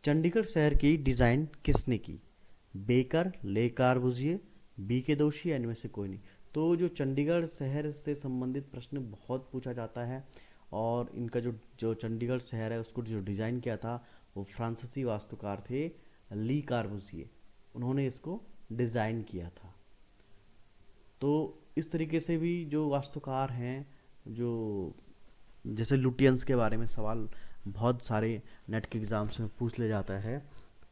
चंडीगढ़ शहर की डिज़ाइन किसने की? बेकर, ले कार्बूजिए, बी के दोषी या इनमें से कोई नहीं। तो जो चंडीगढ़ शहर से संबंधित प्रश्न बहुत पूछा जाता है, और इनका जो जो चंडीगढ़ शहर है उसको जो डिज़ाइन किया था वो फ्रांसीसी वास्तुकार थे ली कार्बूजिए, उन्होंने इसको डिज़ाइन किया था। तो इस तरीके से भी जो वास्तुकार हैं, जो जैसे लुटियंस के बारे में सवाल बहुत सारे नेट के एग्ज़ाम्स में पूछ ले जाता है,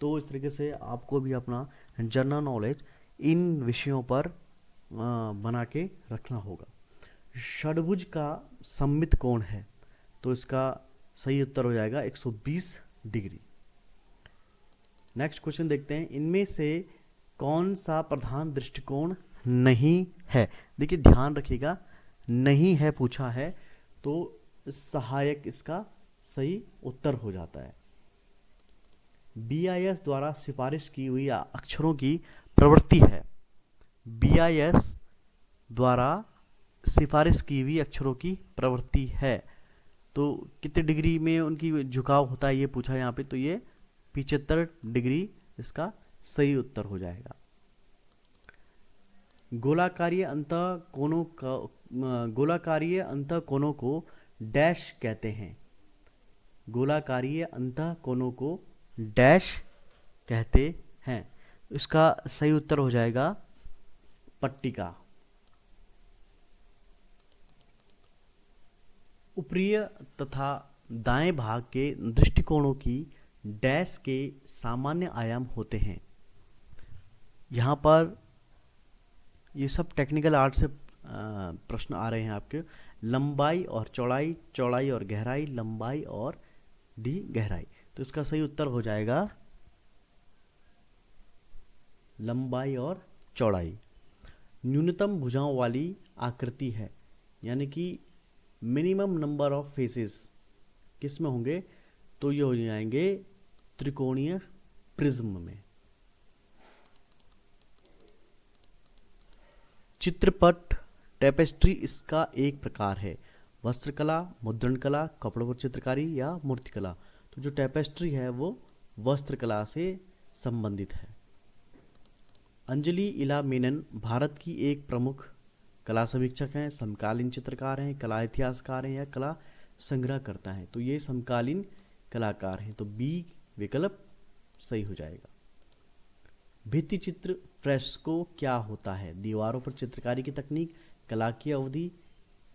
तो इस तरीके से आपको भी अपना जनरल नॉलेज इन विषयों पर बना के रखना होगा। षड्भुज का सममित कोण है, तो इसका सही उत्तर हो जाएगा 120 डिग्री। नेक्स्ट क्वेश्चन देखते हैं, इनमें से कौन सा प्रधान दृष्टिकोण नहीं है? देखिए ध्यान रखिएगा, नहीं है पूछा है तो सहायक इसका सही उत्तर हो जाता है। BIS द्वारा सिफारिश की हुई अक्षरों की प्रवृत्ति है। BIS द्वारा सिफारिश की हुई अक्षरों की प्रवृत्ति है, तो कितने डिग्री में उनकी झुकाव होता है ये पूछा है यहाँ पे, तो ये 75 डिग्री इसका सही उत्तर हो जाएगा। गोलाकारीय अंतःकोणों को डैश कहते हैं। गोलाकारीय अंतःकोणों को डैश कहते हैं, इसका सही उत्तर हो जाएगा पट्टिका। ऊपरी तथा दाएं भाग के दृष्टिकोणों की डैश के सामान्य आयाम होते हैं। यहाँ पर ये सब टेक्निकल आर्ट से प्रश्न आ रहे हैं आपके। लंबाई और चौड़ाई, चौड़ाई और गहराई, लंबाई और डी गहराई, तो इसका सही उत्तर हो जाएगा लंबाई और चौड़ाई। न्यूनतम भुजाओं वाली आकृति है, यानी कि मिनिमम नंबर ऑफ फेसेस किस में होंगे? तो ये हो जाएंगे त्रिकोणीय प्रिज्म में। चित्रपट टेपेस्ट्री इसका एक प्रकार है। वस्त्रकला, मुद्रण कला, कपड़ों पर चित्रकारी या मूर्तिकला। तो जो टेपेस्ट्री है वो वस्त्रकला से संबंधित है। अंजलि इला मेनन भारत की एक प्रमुख कला समीक्षक हैं, समकालीन चित्रकार हैं, कला इतिहासकार हैं या कला संग्रहकर्ता हैं। तो ये समकालीन कलाकार हैं, तो बी विकल्प सही हो जाएगा। भित्ति चित्र फ्रेस्को क्या होता है? दीवारों पर चित्रकारी की तकनीक, कला की अवधि,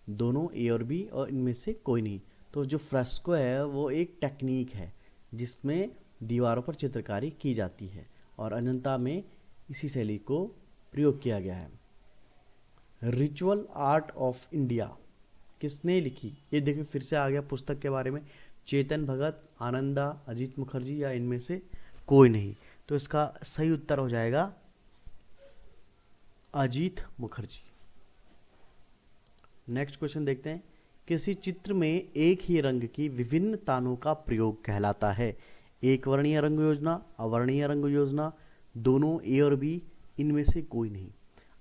दोनों ए और बी, और इनमें से कोई नहीं। तो जो फ्रेस्को है वो एक टेक्निक है जिसमें दीवारों पर चित्रकारी की जाती है, और अजंता में इसी शैली को प्रयोग किया गया है। रिचुअल आर्ट ऑफ इंडिया किसने लिखी? ये देखिए फिर से आ गया पुस्तक के बारे में। चेतन भगत, आनंदा, अजीत मुखर्जी या इनमें से कोई नहीं। तो इसका सही उत्तर हो जाएगा अजीत मुखर्जी। नेक्स्ट क्वेश्चन देखते हैं, किसी चित्र में एक ही रंग की विभिन्न तानों का प्रयोग कहलाता है? एक वर्णीय रंग योजना, अवर्णीय रंग योजना, दोनों ए और बी, इनमें से कोई नहीं।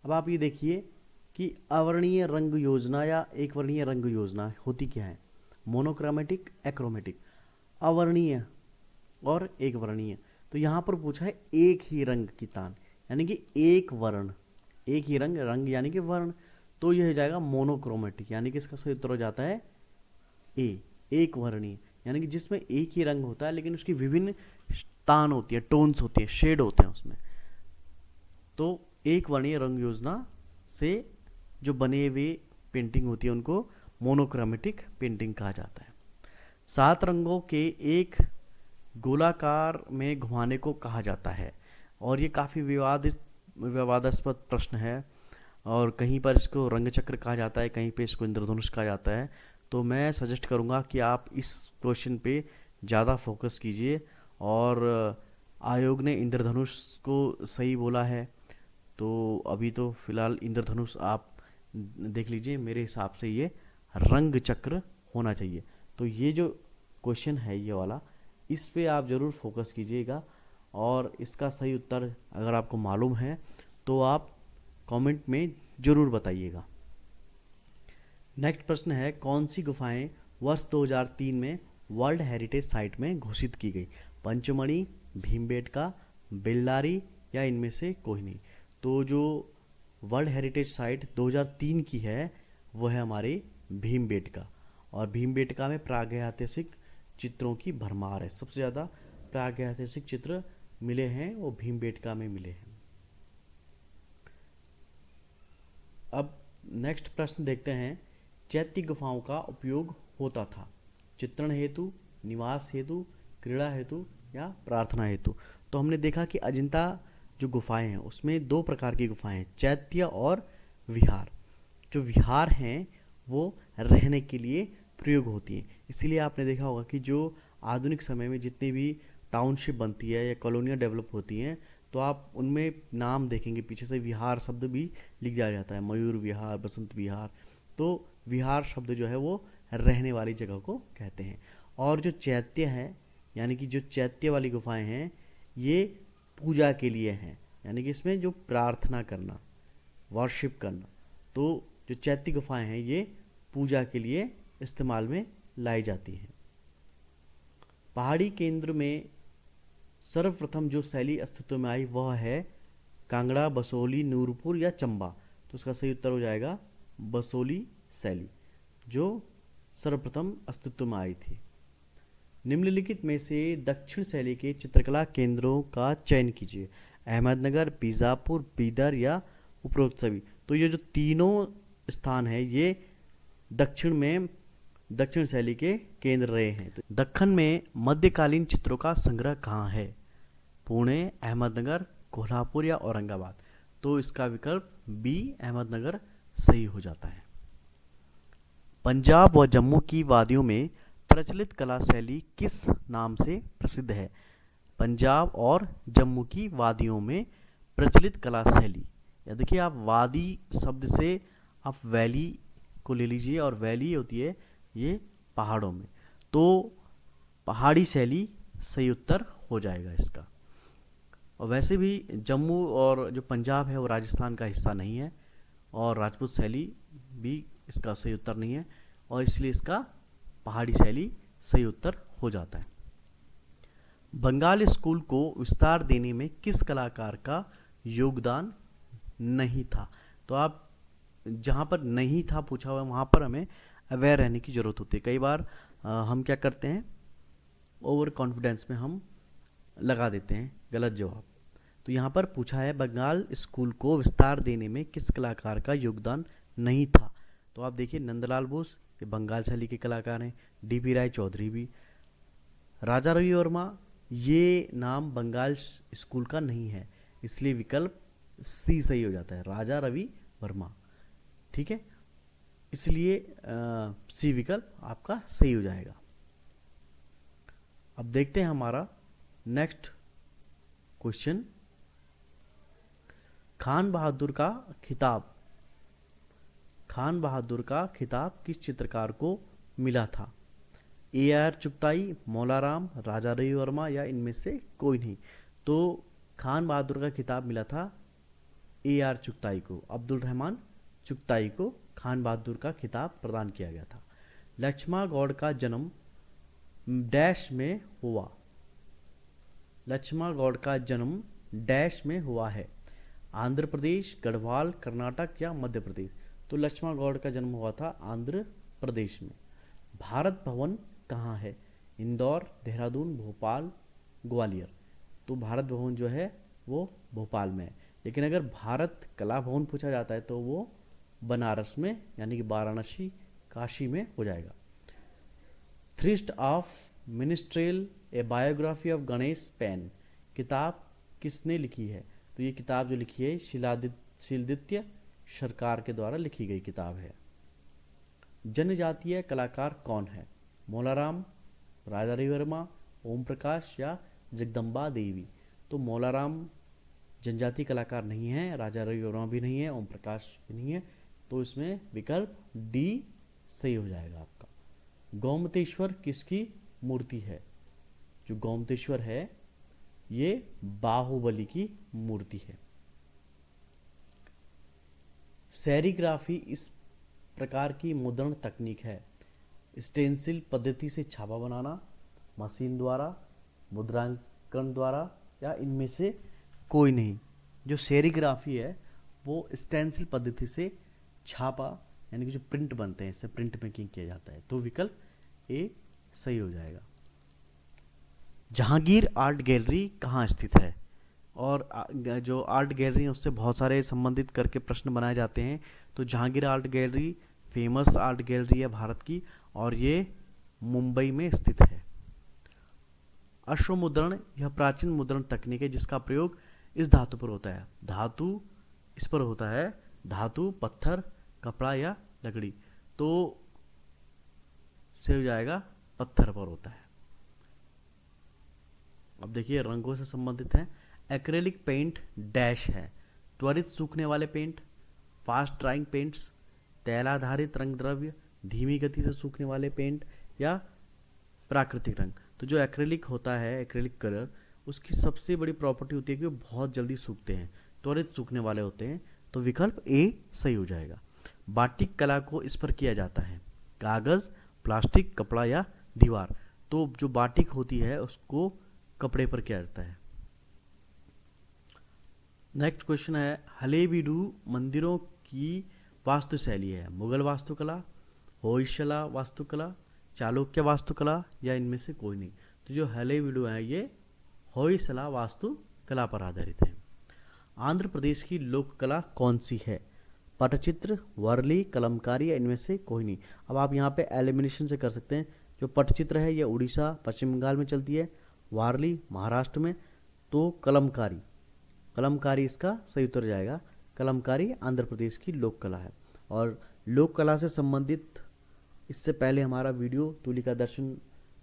अब आप ये देखिए कि अवर्णीय रंग योजना या एक वर्णीय रंग योजना होती क्या है? Monochromatic, achromatic. अवर्णीय और एक वर्णीय, तो यहाँ पर पूछा है एक ही रंग की तान, यानी कि एक वर्ण, एक ही रंग, रंग यानी कि वर्ण, तो यह हो जाएगा मोनोक्रोमेटिक, यानी कि इसका सही उत्तर हो जाता है ए, एक वर्णीय, यानी कि जिसमें एक ही रंग होता है लेकिन उसकी विभिन्न तान होती है, टोन्स होती है, शेड होते हैं उसमें। तो एक वर्णीय रंग योजना से जो बने हुए पेंटिंग होती है उनको मोनोक्रोमेटिक पेंटिंग कहा जाता है। 7 रंगों के एक गोलाकार में घुमाने को कहा जाता है, और ये काफ़ी विवादास्पद प्रश्न है, और कहीं पर इसको रंग चक्र कहा जाता है, कहीं पे इसको इंद्रधनुष कहा जाता है। तो मैं सजेस्ट करूँगा कि आप इस क्वेश्चन पे ज़्यादा फोकस कीजिए, और आयोग ने इंद्रधनुष को सही बोला है, तो अभी तो फिलहाल इंद्रधनुष आप देख लीजिए, मेरे हिसाब से ये रंग चक्र होना चाहिए। तो ये जो क्वेश्चन है ये वाला, इस पे आप ज़रूर फोकस कीजिएगा, और इसका सही उत्तर अगर आपको मालूम है तो आप कमेंट में ज़रूर बताइएगा। नेक्स्ट प्रश्न है, कौन सी गुफाएं वर्ष 2003 में वर्ल्ड हेरिटेज साइट में घोषित की गई? पंचमढ़ी, भीमबेटका, बेल्लारी या इनमें से कोई नहीं। तो जो वर्ल्ड हेरिटेज साइट 2003 की है वो है हमारी भीमबेटका, और भीमबेटका में प्रागैतिहासिक चित्रों की भरमार है। सबसे ज़्यादा प्रागैतिहासिक चित्र मिले हैं वो भीमबेटका में मिले हैं। अब नेक्स्ट प्रश्न देखते हैं, चैत्य गुफाओं का उपयोग होता था चित्रण हेतु, निवास हेतु, क्रीड़ा हेतु या प्रार्थना हेतु। तो हमने देखा कि अजंता जो गुफाएं हैं उसमें दो प्रकार की गुफाएं हैं, चैत्य और विहार। जो विहार हैं वो रहने के लिए प्रयोग होती हैं। इसीलिए आपने देखा होगा कि जो आधुनिक समय में जितनी भी टाउनशिप बनती है या कॉलोनियाँ डेवलप होती हैं तो आप उनमें नाम देखेंगे पीछे से विहार शब्द भी लिख दिया जाता है, मयूर विहार, बसंत विहार। तो विहार शब्द जो है वो रहने वाली जगह को कहते हैं। और जो चैत्य है यानी कि जो चैत्य वाली गुफाएं हैं ये पूजा के लिए हैं, यानी कि इसमें जो प्रार्थना करना, वर्शिप करना। तो जो चैत्य गुफाएं हैं ये पूजा के लिए इस्तेमाल में लाई जाती हैं। पहाड़ी केंद्र में सर्वप्रथम जो शैली अस्तित्व में आई वह है कांगड़ा, बसोली, नूरपुर या चंबा। तो उसका सही उत्तर हो जाएगा बसोली शैली, जो सर्वप्रथम अस्तित्व में आई थी। निम्नलिखित में से दक्षिण शैली के चित्रकला केंद्रों का चयन कीजिए, अहमदनगर, बीजापुर, बीदर या उपरोक्त सभी। तो ये जो तीनों स्थान है ये दक्षिण शैली के केंद्र रहे हैं। तो दक्कन में मध्यकालीन चित्रों का संग्रह कहाँ है, पुणे, अहमदनगर, कोल्हापुर या औरंगाबाद। तो इसका विकल्प बी अहमदनगर सही हो जाता है। पंजाब व जम्मू की वादियों में प्रचलित कला शैली किस नाम से प्रसिद्ध है। पंजाब और जम्मू की वादियों में प्रचलित कला शैली, या देखिए आप वादी शब्द से आप वैली को ले लीजिए, और वैली होती है ये पहाड़ों में, तो पहाड़ी शैली सही उत्तर हो जाएगा इसका। और वैसे भी जम्मू और जो पंजाब है वो राजस्थान का हिस्सा नहीं है, और राजपूत शैली भी इसका सही उत्तर नहीं है, और इसलिए इसका पहाड़ी शैली सही उत्तर हो जाता है। बंगाल स्कूल को विस्तार देने में किस कलाकार का योगदान नहीं था। तो आप जहाँ पर नहीं था पूछा हुआ है वहाँ पर हमें अवेयर रहने की ज़रूरत होती है। कई बार हम क्या करते हैं, ओवर कॉन्फिडेंस में हम लगा देते हैं गलत जवाब। तो यहाँ पर पूछा है बंगाल स्कूल को विस्तार देने में किस कलाकार का योगदान नहीं था। तो आप देखिए नंदलाल बोस ये बंगाल शैली के कलाकार हैं, डीपी राय चौधरी भी, राजा रवि वर्मा ये नाम बंगाल स्कूल का नहीं है, इसलिए विकल्प सी सही हो जाता है, राजा रवि वर्मा। ठीक है, इसलिए सी विकल्प आपका सही हो जाएगा। अब देखते हैं हमारा नेक्स्ट क्वेश्चन, खान बहादुर का खिताब किस चित्रकार को मिला था। AR चुगताई, मौलाराम, राजा रवि वर्मा या इनमें से कोई नहीं। तो खान बहादुर का खिताब मिला था AR चुगताई को, अब्दुल रहमान चुगताई को खान बहादुर का खिताब प्रदान किया गया था। लक्ष्मण गौड़ का जन्म डैश में हुआ, लक्ष्मण गौड़ का जन्म डैश में हुआ है, आंध्र प्रदेश, गढ़वाल, कर्नाटक या मध्य प्रदेश। तो लक्ष्मण गौड़ का जन्म हुआ था आंध्र प्रदेश में। भारत भवन कहाँ है, इंदौर, देहरादून, भोपाल, ग्वालियर। तो भारत भवन जो है वो भोपाल में है, लेकिन अगर भारत कला भवन पूछा जाता है तो वो बनारस में यानी कि वाराणसी, काशी में हो जाएगा। Thirst of minstrel a biography of Ganesh Pyne किताब किसने लिखी है। तो ये किताब जो लिखी है शीलदित्य सरकार के द्वारा लिखी गई किताब है। जनजातीय कलाकार कौन है, मौलाराम, राजा रवि वर्मा, ओम प्रकाश या जगदम्बा देवी। तो मौलाराम जनजातीय कलाकार नहीं है, राजा रवि वर्मा भी नहीं है, ओम प्रकाश भी नहीं है। तो इसमें विकल्प डी सही हो जाएगा आपका। गोमतेश्वर किसकी मूर्ति है। जो गोमतेश्वर है ये बाहुबली की मूर्ति है। सेरीग्राफी इस प्रकार की मुद्रण तकनीक है, स्टेंसिल पद्धति से छापा बनाना, मशीन द्वारा, मुद्रांकन द्वारा, या इनमें से कोई नहीं। जो सेरीग्राफी है वो स्टेंसिल पद्धति से छापा यानी कि जो प्रिंट बनते हैं इससे प्रिंट मेकिंग किया जाता है, तो विकल्प ए सही हो जाएगा। जहांगीर आर्ट गैलरी कहाँ स्थित है? और जो आर्ट गैलरी है उससे बहुत सारे संबंधित करके प्रश्न बनाए जाते हैं। तो Jahangir art gallery famous art gallery है भारत की, और ये मुंबई में स्थित है। अश्वमुद्रण यह प्राचीन मुद्रण तकनीक है जिसका प्रयोग इस धातु पर होता है। धातु इस पर होता है, धातु, पत्थर, कपड़ा या लकड़ी, तो से हो जाएगा पत्थर पर होता है। अब देखिए रंगों से संबंधित है। एक्रेलिक पेंट डैश है, त्वरित सूखने वाले पेंट, फास्ट ड्राइंग पेंट्स, तैलाधारित रंग द्रव्य, धीमी गति से सूखने वाले पेंट या प्राकृतिक रंग। तो जो एक्रेलिक होता है, एक्रेलिक कलर, उसकी सबसे बड़ी प्रॉपर्टी होती है कि वो बहुत जल्दी सूखते हैं, त्वरित सूखने वाले होते हैं, तो विकल्प ए सही हो जाएगा। बाटिक कला को इस पर किया जाता है, कागज, प्लास्टिक, कपड़ा या दीवार। तो जो बाटिक होती है उसको कपड़े पर किया जाता है। नेक्स्ट क्वेश्चन है, हलेबीडु मंदिरों की वास्तुशैली है मुगल वास्तुकला, होयसला वास्तुकला, चालुक्य वास्तुकला या इनमें से कोई नहीं। तो जो हलेबीडु है ये होयसला वास्तुकला पर आधारित है। आंध्र प्रदेश की लोक कला कौन सी है? पटचित्र, वर्ली, कलमकारी या इनमें से कोई नहीं। अब आप यहाँ पे एलिमिनेशन से कर सकते हैं। जो पटचित्र है ये उड़ीसा पश्चिम बंगाल में चलती है, वारली महाराष्ट्र में, तो कलमकारी, कलमकारी इसका सही उत्तर जाएगा। कलमकारी आंध्र प्रदेश की लोक कला है। और लोक कला से संबंधित इससे पहले हमारा वीडियो तुलिका दर्शन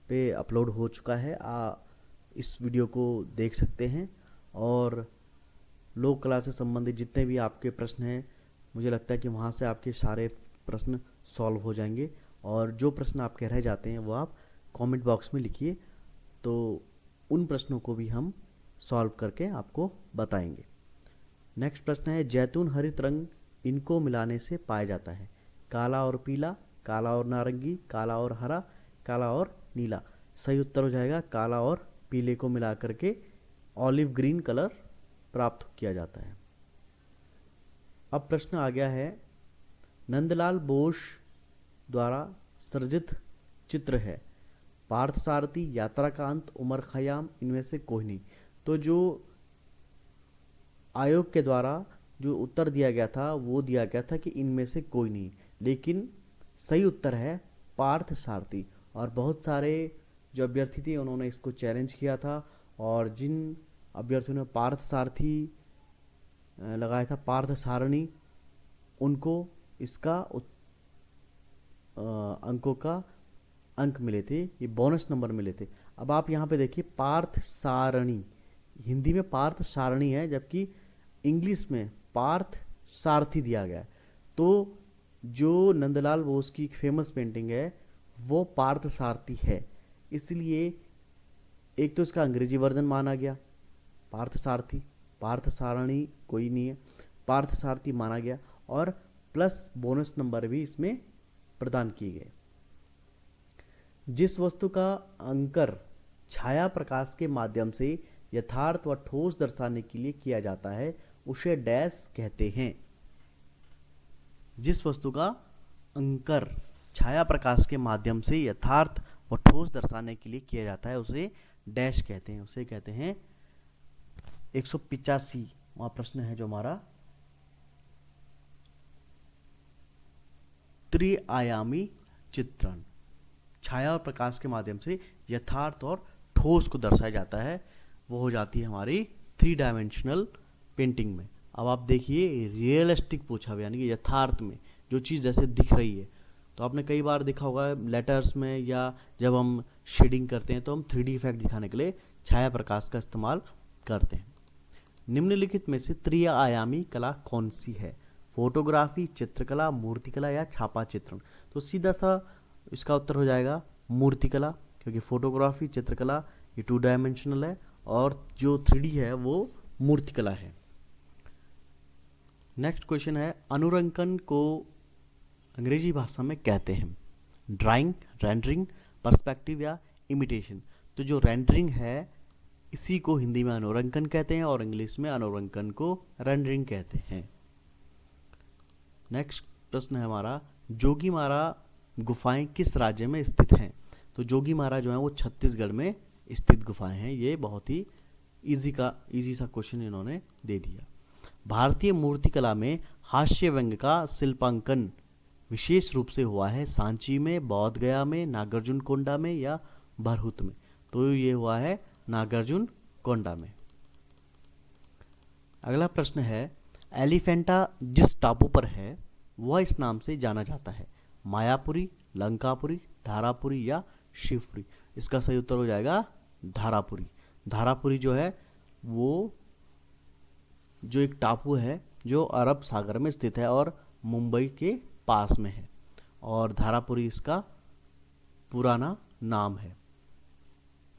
पे अपलोड हो चुका है, इस वीडियो को देख सकते हैं। और लोक कला से संबंधित जितने भी आपके प्रश्न हैं, मुझे लगता है कि वहाँ से आपके सारे प्रश्न सॉल्व हो जाएंगे। और जो प्रश्न आपके रह जाते हैं वो आप कमेंट बॉक्स में लिखिए, तो उन प्रश्नों को भी हम सॉल्व करके आपको बताएंगे। नेक्स्ट प्रश्न है, जैतून हरित रंग इनको मिलाने से पाया जाता है, काला और पीला, काला और नारंगी, काला और हरा, काला और नीला। सही उत्तर हो जाएगा काला और पीले को मिला करके ऑलिव ग्रीन कलर प्राप्त किया जाता है। अब प्रश्न आ गया है, नंदलाल बोस द्वारा सृजित चित्र है, पार्थसारथी, यात्रा का अंत, उमर खयाम, इनमें से कोई नहीं। तो जो आयोग के द्वारा जो उत्तर दिया गया था वो दिया गया था कि इनमें से कोई नहीं, लेकिन सही उत्तर है पार्थसारथी। और बहुत सारे जो अभ्यर्थी थे उन्होंने इसको चैलेंज किया था, और जिन अभ्यर्थियों ने पार्थसारथी लगाया था, पार्थसारणी, उनको इसका अंकों का अंक मिले थे, ये बोनस नंबर मिले थे। अब आप यहाँ पे देखिए पार्थ सारणी, हिंदी में पार्थ सारणी है जबकि इंग्लिश में पार्थ सारथी दिया गया है। तो जो नंदलाल बोस की फेमस पेंटिंग है वो पार्थ सारथी है, इसलिए एक तो इसका अंग्रेजी वर्जन माना गया पार्थ सारथी, पार्थ सारणी कोई नहीं है, पार्थ सारथी माना गया, और प्लस बोनस नंबर भी इसमें प्रदान किए गए। जिस वस्तु का अंकर छाया प्रकाश के माध्यम से यथार्थ व ठोस दर्शाने के लिए किया जाता है उसे डैश कहते हैं। जिस वस्तु का अंकर छाया प्रकाश के माध्यम से यथार्थ व ठोस दर्शाने के लिए किया जाता है उसे डैश कहते हैं, उसे कहते हैं। 185वां प्रश्न है जो हमारा, त्रिआयामी चित्रण छाया और प्रकाश के माध्यम से यथार्थ और ठोस को दर्शाया जाता है, वो हो जाती है हमारी 3 डायमेंशनल पेंटिंग में। अब आप देखिए रियलिस्टिक पूछा हुआ, यानी कि यथार्थ में जो चीज़ जैसे दिख रही है। तो आपने कई बार देखा होगा लेटर्स में या जब हम शेडिंग करते हैं तो हम 3D इफेक्ट दिखाने के लिए छाया प्रकाश का इस्तेमाल करते हैं। निम्नलिखित में से त्रिआयामी कला कौन सी है? फोटोग्राफी, चित्रकला, मूर्तिकला या छापा चित्रण। तो सीधा सा इसका उत्तर हो जाएगा मूर्तिकला, क्योंकि फोटोग्राफी, चित्रकला ये 2 डायमेंशनल है और जो 3D है वो मूर्तिकला है। नेक्स्ट क्वेश्चन है, अनुरंकन को अंग्रेजी भाषा में कहते हैं ड्राइंग, रेंडरिंग, पर्सपेक्टिव या इमिटेशन। तो जो रेंडरिंग है इसी को हिंदी में अनुरंकन कहते हैं और इंग्लिश में अनुरंकन को रेंडरिंग कहते हैं। नेक्स्ट प्रश्न है हमारा, जोगीमारा गुफाएं किस राज्य में स्थित हैं? तो जोगीमारा जो है वो छत्तीसगढ़ में स्थित गुफाएं हैं। ये बहुत ही इजी सा क्वेश्चन इन्होंने दे दिया। भारतीय मूर्तिकला में हास्य व्यंग का शिल्पांकन विशेष रूप से हुआ है सांची में, बोध गया में, नागार्जुन कोंडा में या भरहुत में? तो ये हुआ है नागार्जुन कोंडा में। अगला प्रश्न है, एलिफेंटा जिस टापू पर है वह इस नाम से जाना जाता है? मायापुरी, लंकापुरी, धारापुरी या शिवपुरी? इसका सही उत्तर हो जाएगा धारापुरी। धारापुरी जो है वो जो एक टापू है जो अरब सागर में स्थित है और मुंबई के पास में है, और धारापुरी इसका पुराना नाम है।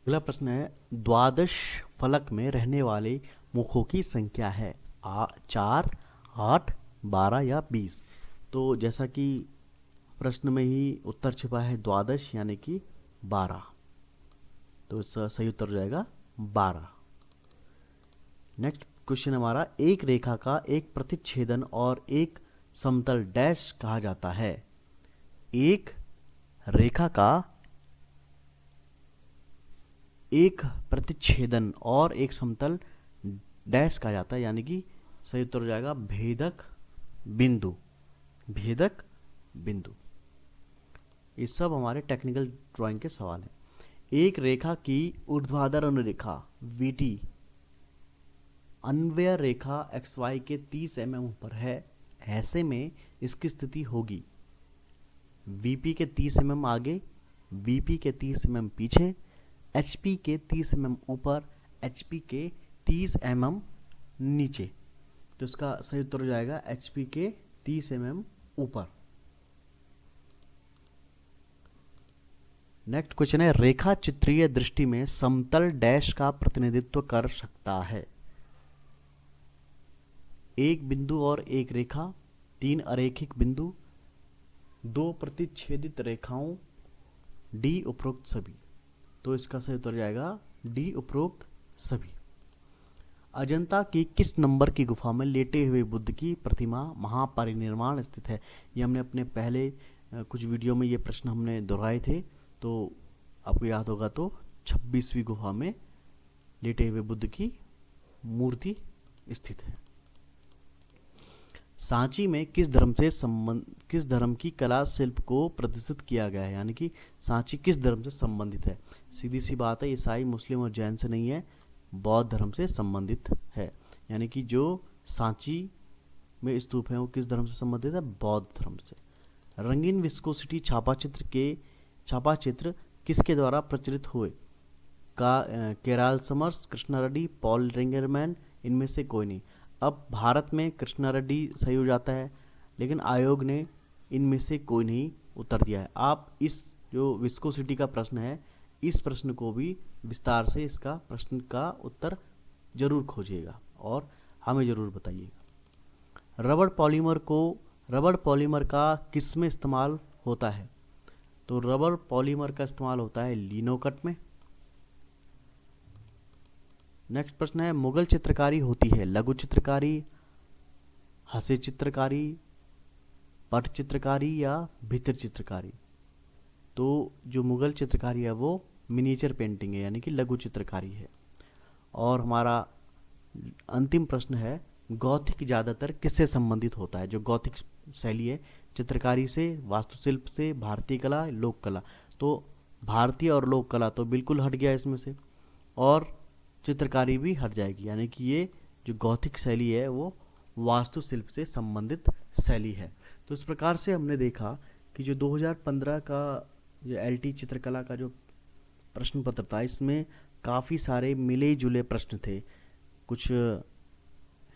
अगला प्रश्न है, द्वादश फलक में रहने वाले मुखों की संख्या है 4, 8, 12 या 20? तो जैसा कि प्रश्न में ही उत्तर छिपा है द्वादश यानी कि 12, तो इसका सही उत्तर हो जाएगा 12। नेक्स्ट क्वेश्चन हमारा, एक रेखा का एक प्रतिच्छेदन और एक समतल डैश कहा जाता है? एक रेखा का एक प्रतिच्छेदन और एक समतल डैश कहा जाता है, यानी कि सही उत्तर हो जाएगा भेदक बिंदु। भेदक बिंदु। ये सब हमारे टेक्निकल ड्राइंग के सवाल हैं। एक रेखा की ऊर्ध्वाधर अनुरेखा VT अन्वय रेखा XY के 30 mm पर है, ऐसे में इसकी स्थिति होगी VP के 30 mm आगे, VP के 30 mm पीछे, HP के 30 mm ऊपर, HP के 30 mm नीचे। तो इसका सही उत्तर हो जाएगा HP के 30 mm ऊपर। नेक्स्ट क्वेश्चन है, रेखा चित्रीय दृष्टि में समतल डैश का प्रतिनिधित्व कर सकता है? एक बिंदु और एक रेखा, 3 अरेखिक बिंदु, 2 प्रतिच्छेदित रेखाओं, D उपरोक्त सभी। तो इसका सही उत्तर जाएगा D उपरोक्त सभी। अजंता की किस नंबर की गुफा में लेटे हुए बुद्ध की प्रतिमा महापरिनिर्वाण स्थित है? ये हमने अपने पहले कुछ वीडियो में ये प्रश्न हमने दोहराए थे, तो आपको याद होगा। तो 26वीं गुफा में लेटे हुए बुद्ध की मूर्ति स्थित है। सांची में किस धर्म की कला शिल्प को प्रदर्शित किया गया है? यानी कि सांची किस धर्म से संबंधित है? सीधी सी बात है, ईसाई, मुस्लिम और जैन से नहीं है, बौद्ध धर्म से संबंधित है। यानी कि जो सांची में स्तूप है वो किस धर्म से संबंधित है? बौद्ध धर्म से। रंगीन विस्कोसिटी छापा चित्र किसके द्वारा प्रचलित हुए? केराल समर्स, कृष्णा रेड्डी, पॉल रिंगरमैन, इनमें से कोई नहीं। अब भारत में कृष्णा रेड्डी सही हो जाता है, लेकिन आयोग ने इनमें से कोई नहीं उत्तर दिया है। आप इस जो विस्कोसिटी का प्रश्न है, इस प्रश्न को भी विस्तार से इसका प्रश्न का उत्तर जरूर खोजिएगा और हमें जरूर बताइएगा। रबड़ पॉलीमर का किस में इस्तेमाल होता है? तो रबड़ पॉलीमर का इस्तेमाल होता है लिनोकट में। नेक्स्ट प्रश्न है, मुगल चित्रकारी होती है लघु चित्रकारी, हसे चित्रकारी, पट चित्रकारी या भित्ति चित्रकारी? तो जो मुगल चित्रकारी है वो मिनिएचर पेंटिंग है, यानी कि लघु चित्रकारी है। और हमारा अंतिम प्रश्न है, गॉथिक ज़्यादातर किससे संबंधित होता है? जो गॉथिक शैली है, चित्रकारी से, वास्तुशिल्प से, भारतीय कला, लोक कला? तो भारतीय और लोक कला तो बिल्कुल हट गया इसमें से, और चित्रकारी भी हट जाएगी, यानी कि ये जो गॉथिक शैली है वो वास्तुशिल्प से संबंधित शैली है। तो इस प्रकार से हमने देखा कि जो 2015 का जो LT चित्रकला का जो प्रश्न पत्र था, इसमें काफ़ी सारे मिले जुले प्रश्न थे। कुछ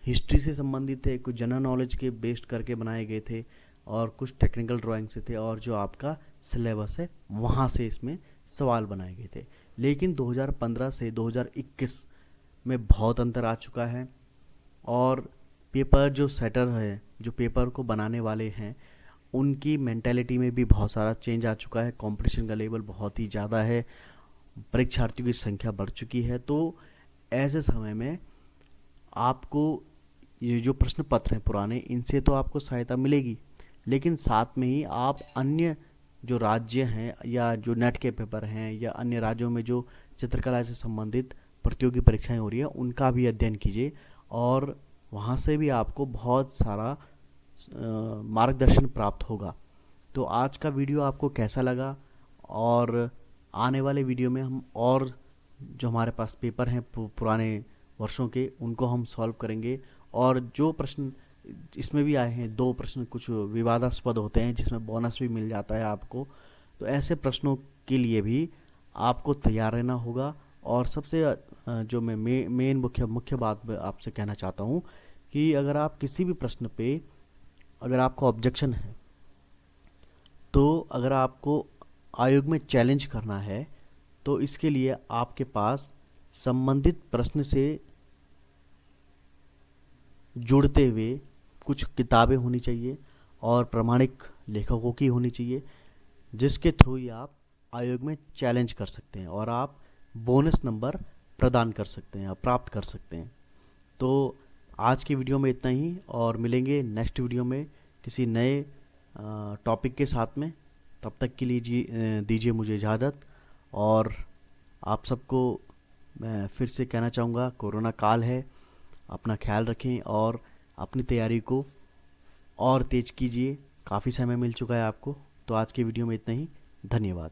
हिस्ट्री से संबंधित थे, कुछ जनरल नॉलेज के बेस्ड करके बनाए गए थे, और कुछ टेक्निकल ड्राइंग से थे, और जो आपका सिलेबस है वहाँ से इसमें सवाल बनाए गए थे। लेकिन 2015 से 2021 में बहुत अंतर आ चुका है, और पेपर जो सेटर है, जो पेपर को बनाने वाले हैं, उनकी मेंटालिटी में भी बहुत सारा चेंज आ चुका है। कंपटीशन का लेवल बहुत ही ज़्यादा है, परीक्षार्थियों की संख्या बढ़ चुकी है। तो ऐसे समय में आपको ये जो प्रश्न पत्र हैं पुराने, इनसे तो आपको सहायता मिलेगी, लेकिन साथ में ही आप अन्य जो राज्य हैं या जो नेट के पेपर हैं या अन्य राज्यों में जो चित्रकला से संबंधित प्रतियोगी परीक्षाएं हो रही हैं उनका भी अध्ययन कीजिए, और वहाँ से भी आपको बहुत सारा मार्गदर्शन प्राप्त होगा। तो आज का वीडियो आपको कैसा लगा, और आने वाले वीडियो में हम और जो हमारे पास पेपर हैं पुराने वर्षों के, उनको हम सॉल्व करेंगे। और जो प्रश्न इसमें भी आए हैं, 2 प्रश्न कुछ विवादास्पद होते हैं जिसमें बोनस भी मिल जाता है आपको, तो ऐसे प्रश्नों के लिए भी आपको तैयार रहना होगा। और सबसे जो मैं मेन मुख्य बात आपसे कहना चाहता हूँ कि अगर आप किसी भी प्रश्न पे अगर आपको ऑब्जेक्शन है, तो अगर आपको आयोग में चैलेंज करना है, तो इसके लिए आपके पास संबंधित प्रश्न से जुड़ते हुए कुछ किताबें होनी चाहिए और प्रामाणिक लेखकों की होनी चाहिए, जिसके थ्रू ही आप आयोग में चैलेंज कर सकते हैं और आप बोनस नंबर प्रदान कर सकते हैं, प्राप्त कर सकते हैं। तो आज की वीडियो में इतना ही, और मिलेंगे नेक्स्ट वीडियो में किसी नए टॉपिक के साथ में। तब तक के लिए दीजिए मुझे इजाज़त। और आप सबको मैं फिर से कहना चाहूँगा, कोरोना काल है, अपना ख्याल रखें और अपनी तैयारी को और तेज कीजिए। काफ़ी समय मिल चुका है आपको। तो आज की वीडियो में इतना ही, धन्यवाद।